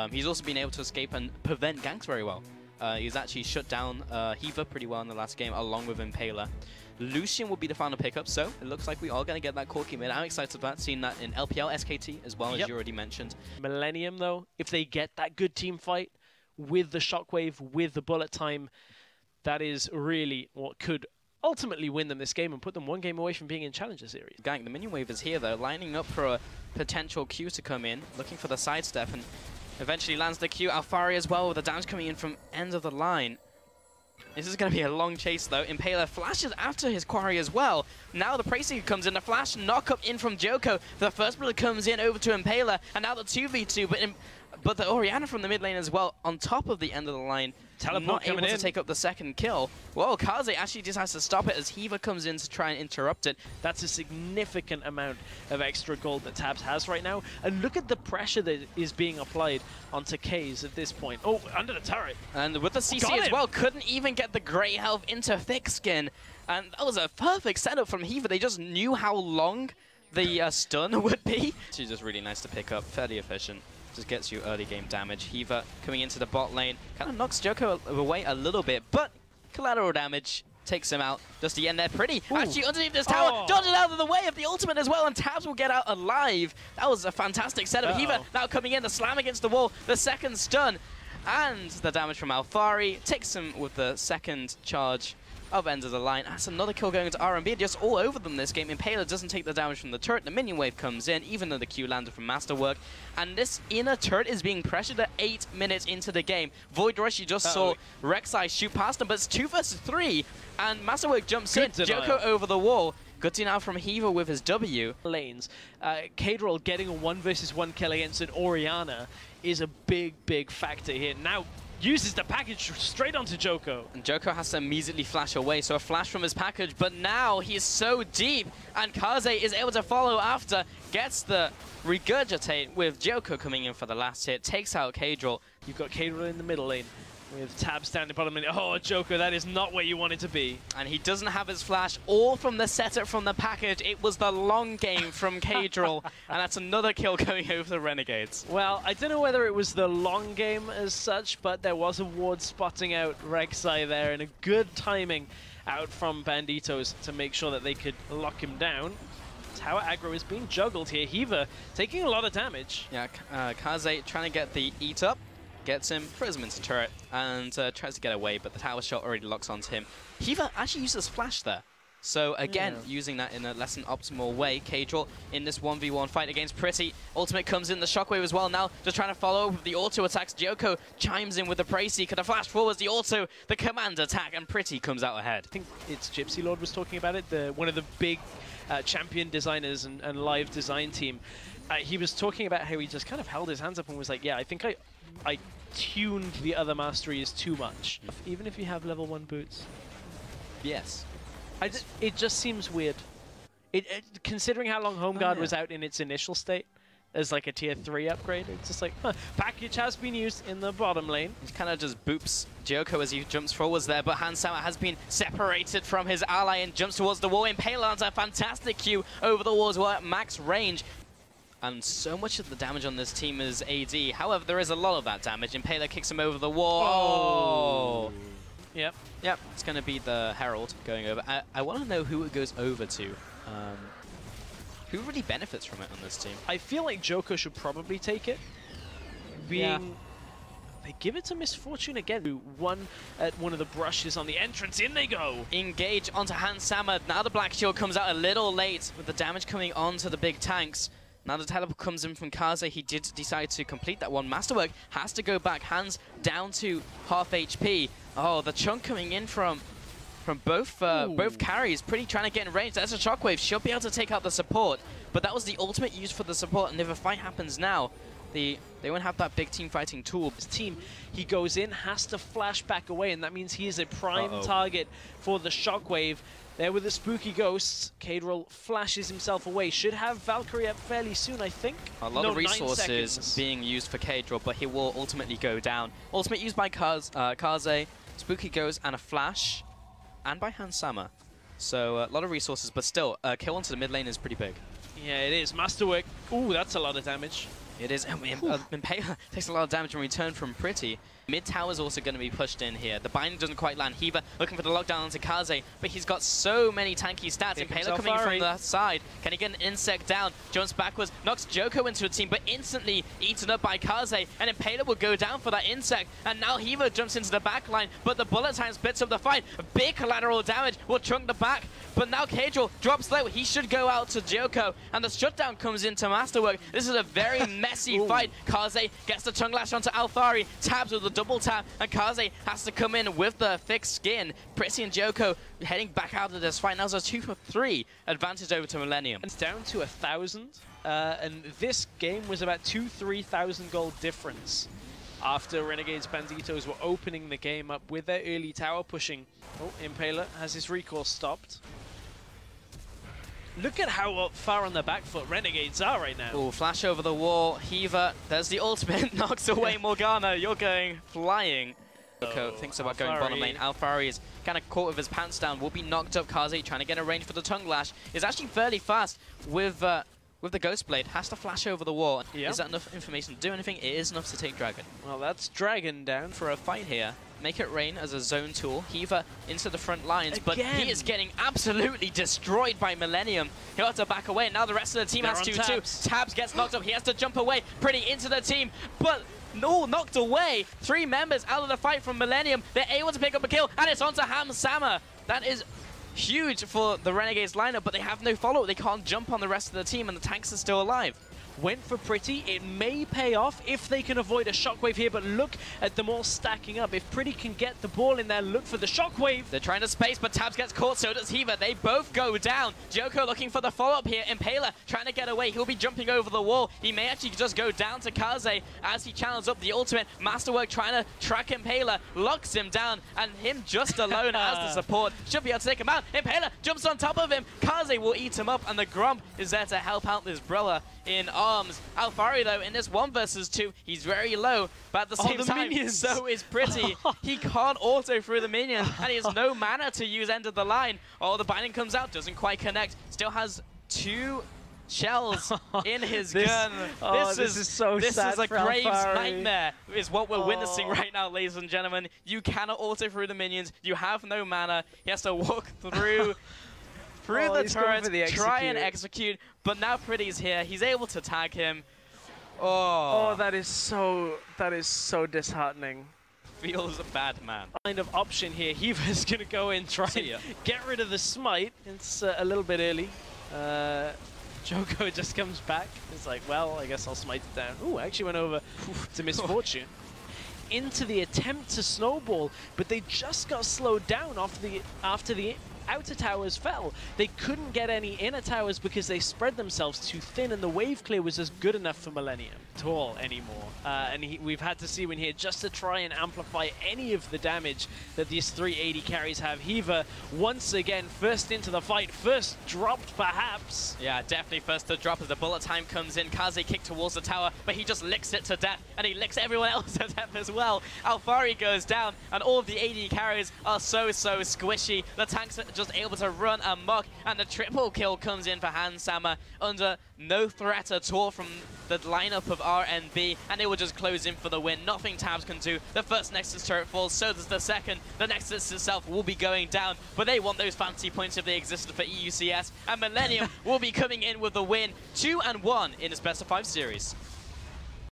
He's also been able to escape and prevent ganks very well. He's actually shut down Hiva pretty well in the last game, along with Impaler. Lucian will be the final pickup, so it looks like we are going to get that Corki mid. I'm excited about seeing that in LPL, SKT, as well, as you already mentioned. Millenium, though, if they get that good team fight with the Shockwave, with the bullet time, that is really what could ultimately win them this game and put them one game away from being in Challenger Series. Gang, the minion wave is here, though, lining up for a potential Q to come in, looking for the sidestep, and eventually lands the Q. Alphari as well, with the damage coming in from end of the line. This is going to be a long chase, though. Impaler flashes after his quarry as well. Now the Prayseeker comes in. The flash knock up in from Djoko. The first blood comes in over to Impaler. And now the 2v2. But the Orianna from the mid lane as well, on top of the end of the line. Not able to take up the second kill. Whoa, Kaze actually just has to stop it as Hiva comes in to try and interrupt it. That's a significant amount of extra gold that Tabzz has right now. And look at the pressure that is being applied onto Kaze at this point. Oh, under the turret. And with the CC as well, couldn't even get the grey health into Thick Skin. And that was a perfect setup from Hiva. They just knew how long the stun would be. She's just really nice to pick up, fairly efficient. Just gets you early game damage. Hiva coming into the bot lane kind of knocks Djoko away a little bit, but collateral damage takes him out. Does the end there pretty? Ooh. Actually underneath this tower, dodges out of the way of the ultimate as well, and Tabzz will get out alive. That was a fantastic setup. Hiva now coming in, the slam against the wall, the second stun, and the damage from Alphari takes him with the second charge of end of the line. That's another kill going into RNB, just all over them this game. Impaler doesn't take the damage from the turret. The minion wave comes in, even though the Q landed from Masterwork. And this inner turret is being pressured at 8 minutes into the game. Void Rush, you just saw Rek'Sai shoot past him, but it's 2 versus 3. And Masterwork jumps in, Djoko over the wall. Good denial from Hiva with his W. Lanes. Caedrel getting a 1 versus 1 kill against an Orianna is a big, big factor here. Now, uses the package straight onto Djoko. And Djoko has to immediately flash away, so a flash from his package, but now he's so deep, and Kaze is able to follow after, gets the regurgitate with Djoko coming in for the last hit, takes out Caedrel. You've got Caedrel in the middle lane, with Tabzz down the bottom lane. Oh, Djoko, that is not where you want it to be. And he doesn't have his flash, all from the setup from the package. It was the long game from Caedrel, and that's another kill going over the Renegades. Well, I don't know whether it was the long game as such, but there was a ward spotting out Rek'Sai there, and a good timing out from Banditos to make sure that they could lock him down. Tower aggro is being juggled here. Hiva taking a lot of damage. Yeah, Kaze trying to get the eat up. Gets him, throws him into turret, and tries to get away, but the tower shot already locks onto him. Hiva actually uses flash there. So again, using that in a less than optimal way. Caedrel in this 1v1 fight against Pretty. Ultimate comes in, the shockwave as well. Now just trying to follow with the auto attacks. Djoko chimes in with the Prayseeker. The flash forwards, the auto, the command attack, and Pretty comes out ahead. I think it's Gypsy Lord was talking about it, one of the big champion designers and live design team. He was talking about how he just kind of held his hands up and was like, yeah, I think I tuned the other masteries too much. Even if you have level 1 boots. Yes. It just seems weird. Considering how long Home Guard was out in its initial state as like a tier 3 upgrade, it's just like, package has been used in the bottom lane. He kind of just boops Djoko as he jumps forwards there, but Hansama has been separated from his ally and jumps towards the wall. Impaler lands a fantastic Q over the wall as well at max range. And so much of the damage on this team is AD. However, there is a lot of that damage. Impaler kicks him over the wall. Oh. Yep. Yep, it's going to be the Herald going over. I want to know who it goes over to. Who really benefits from it on this team? I feel like Djoko should probably take it. They give it to Misfortune again. One at one of the brushes on the entrance. In they go. Engage onto Hansama. Now the Black Shield comes out a little late with the damage coming onto the big tanks. Now the teleport comes in from Kaze. He did decide to complete that one. Masterwork has to go back. Hands down to half HP. Oh, the chunk coming in from both carries. Pretty trying to get in range. That's a shockwave. Should be able to take out the support. But that was the ultimate use for the support. And if a fight happens now, they won't have that big team fighting tool. His team, he goes in, has to flash back away, and that means he is a prime target for the shockwave. There with the spooky ghosts, Caedrel flashes himself away. Should have Valkyrie up fairly soon, I think. A lot of resources being used for Caedrel, but he will ultimately go down. Ultimate used by Kaze, spooky ghost, and a flash, and by Hansama. So a lot of resources, but still, kill onto the mid lane is pretty big. Yeah, it is. Masterwork. Ooh, that's a lot of damage. It is. Impaler takes a lot of damage in return from Pretty. Mid tower is also going to be pushed in here. The binding doesn't quite land. Hiva looking for the lockdown onto Kaze, but he's got so many tanky stats. Impaler coming from the side. Can he get an insect down? Jumps backwards, knocks Djoko into a team, but instantly eaten up by Kaze, and Impaler will go down for that insect. And now Hiva jumps into the back line, but the bullet time splits up the fight. Big collateral damage will chunk the back, but now Caedrel drops low. He should go out to Djoko, and the shutdown comes into Masterwork. This is a very messy fight. Kaze gets the tongue lash onto Alphari, Tabzz with the double tap, and Kaze has to come in with the thick skin. Pretty and Djoko heading back out of this fight. Now it's a 2 for 3 advantage over to Millenium. It's down to 1,000, and this game was about 2,000–3,000 gold difference after Renegades Banditos were opening the game up with their early tower pushing. Oh, Impaler has his recourse stopped. Look at how far on the back foot Renegades are right now. Oh, flash over the wall. Hiva, there's the ultimate, knocks away Morgana. You're going flying. Djoko thinks about going bottom lane. Alphari is kind of caught with his pants down. Will be knocked up. Kaze trying to get a range for the tongue lash. Is actually fairly fast with the Ghost Blade. Has to flash over the wall. Yep. Is that enough information to do anything? It is enough to take Dragon. Well, that's Dragon down for a fight here. Make it rain as a zone tool. Hiva into the front lines, but he is getting absolutely destroyed by Millenium. He'll have to back away. Now the rest of the team has to too. Tabzz gets knocked up. He has to jump away. Pretty into the team, but no, knocked away. 3 members out of the fight from Millenium. They're able to pick up a kill, and it's onto Hamsama. That is huge for the Renegades lineup, but they have no follow-up. They can't jump on the rest of the team, and the tanks are still alive. Went for Pretty. It may pay off if they can avoid a shockwave here, but look at them all stacking up. If Pretty can get the ball in there, look for the shockwave. They're trying to space, but Tabzz gets caught, so does Hiva. They both go down. Djoko looking for the follow-up here. Impaler trying to get away. He'll be jumping over the wall. He may actually just go down to Kaze as he channels up the ultimate. Masterwork trying to track Impaler, locks him down, and him just alone as the support should be able to take him out. Impaler jumps on top of him. Kaze will eat him up, and the Gromp is there to help out this brother in arms. Alphari, though, in this 1 versus 2, he's very low, but at the same time, minions. So is Pretty. He can't auto through the minions, and he has no mana to use end of the line. Oh, the binding comes out, doesn't quite connect. Still has 2 shells in his gun. This is so sad. This is a Graves Alphari. nightmare, is what we're witnessing right now, ladies and gentlemen. You cannot auto through the minions. You have no mana. He has to walk through the turret, try and execute, but now Pretty's here. He's able to tag him. Oh, that is so disheartening. Feels bad, man. Kind of option here. Hiva's gonna go in, try and get rid of the smite. It's a little bit early. Djoko just comes back. It's like, well, I guess I'll smite it down. Ooh, actually went over to Misfortune. Into the attempt to snowball, but they just got slowed down after the outer towers fell. They couldn't get any inner towers because they spread themselves too thin, and the wave clear was just good enough for Millenium at all anymore. And we've had to see one here just to try and amplify any of the damage that these 3 AD carries have. Hiva, once again, first into the fight, first dropped perhaps. Yeah, definitely first to drop as the bullet time comes in. Kaze kicked towards the tower, but he just licks it to death, and he licks everyone else to death as well. Alphari goes down, and all of the AD carries are so squishy. The tanks are just able to run amok, and the triple kill comes in for Hamsama under no threat at all from the lineup of RNB, and it will just close in for the win. Nothing Tabzz can do. The first Nexus turret falls, so does the second. The Nexus itself will be going down, but they want those fancy points if they existed for EUCS, and Millenium will be coming in with the win, 2-1 in its best of 5 series.